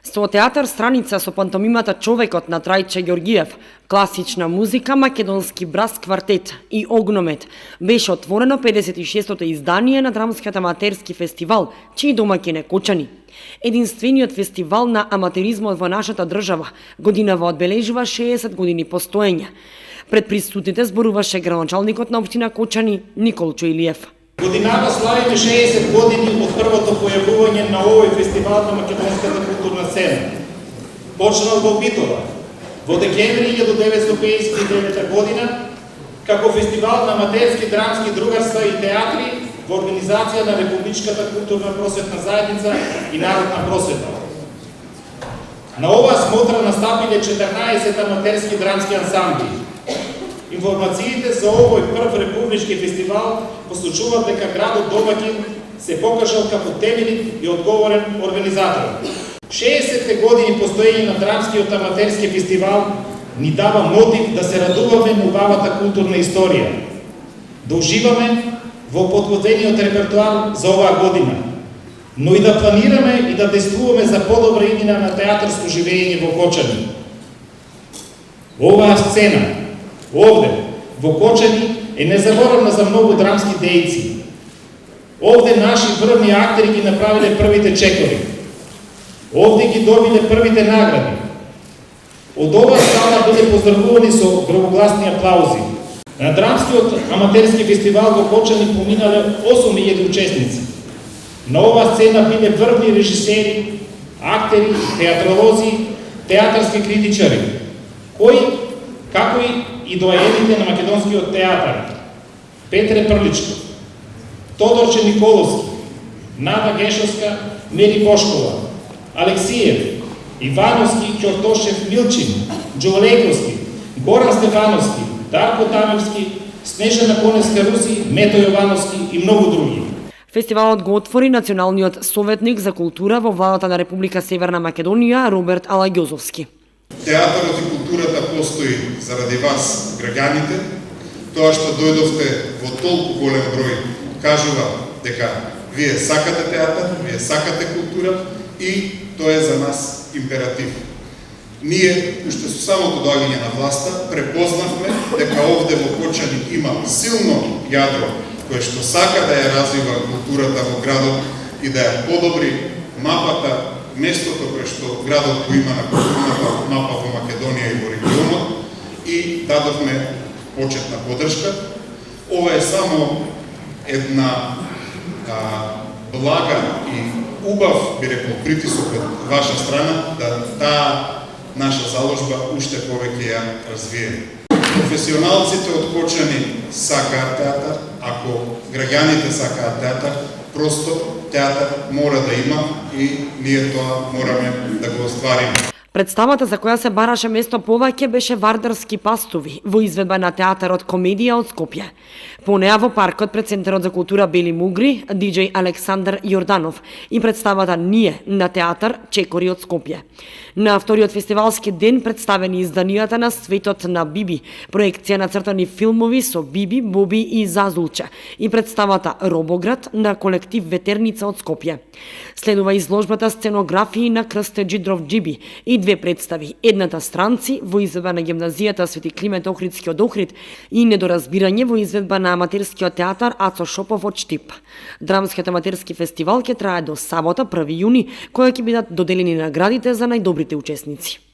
Со театар страница со пантомимата Човекот на Трајче Ѓоргиев, класична музика, македонски брас квартет и огномет беше отворено 56-тото издание на Драмскиот аматерски фестивал, чиј домаќин е Кочани. Единствениот фестивал на аматеризмот во нашата држава годинава одбележува 60 години постоење. Пред присутните зборуваше градоначалникот на општина Кочани Николчо Илиев. Годинава славиме 60 години од првото појавување на овој фестивал на македонската културна сцена. Почнал во Битола во декември 1959 година како фестивал на аматерски драмски другарства и театри во организација на Републичката културна просветна заедница и Народна просвета. На оваа смотра настапиле 14 аматерски драмски ансамбли. Информациите за овој прв републички фестивал посочуваат дека градот домаќин се покажал како темелит и одговорен организатор. 60 години постоење на Драмскиот аматерски фестивал ни дава мотив да се радуваме на убавата културна историја, да уживаме во подготвениот репертуар за оваа година, но и да планираме и да действуваме за подобра иднина на театарско живење во Кочани. Оваа сцена овде, во Кочани, е незаборавна за многу драмски дејци. Овде наши врвни актери ги направиле првите чекови. Овде ги добиле првите награди. Од оваа сала биле поздравувани со громогласни аплаузи. На Драмскиот аматерски фестивал во Кочани поминале 8000 учесници. На оваа сцена биле врвни режисери, актери, театролози, театарски критичари, кои, како и доаените на македонскиот театар, Петре Прличков, Тодорче Николовски, Нада Гешовска, Мери Бошкова, Алексиев, Ивановски, Ќортошев, Милчин, Джолејковски, Горан Стефановски, Дарко Тамевски, Снежана Конеска-Руси, Мето Јовановски и многу други. Фестивалот го отвори националниот советник за култура во владата на Република Северна Македонија Роберт Алагјозовски. Театарот и културата постои заради вас, граѓаните. Тоа што дојдовте во толку голем број кажува дека вие сакате театар, вие сакате култура и тоа е за нас императив. Ние, уште со самото доаѓање на власта, препознавме дека овде во Кочани има силно јадро кое што сака да ја развива културата во градот и да ја подобри мапата, местото кое што градот го има на културната мапа во Македонија и во регионот, и дадовме почетна подршка. Ова е само една блага и убав, би рекол, притисок од ваша страна да таа наша заложба уште повеќе ја развие. Професионалците од Кочани сакаат театар, ако граѓаните сакаат театар, просто театар мора да има и ние тоа мораме да го оствариме. Представата за која се бараше место повеќе беше Вардарски пастови во изведба на театарот Комедија од Скопје. По неа во паркот пред Центарот за култура Бели Мугри, диџеј Александар Јорданов и представата Ние на театар Чекори од Скопје. На вториот фестивалски ден представени изданијата на Светот на Биби, проекција на цртани филмови со Биби, Боби и Зазулче и представата Робоград на колектив Ветерница од Скопје. Следува изложбата Сценографии на Крсте Джидров Джиби и две представи, едната Странци во изведба на гимназијата Свети Климент Охридски од Охрид и Недоразбирање во изведба на аматерскиот театар Ацо Шопов од Штип. Драмскиот аматерски фестивал ќе трае до сабота 1 јуни, која ќе бидат доделени наградите за најдобрите учесници.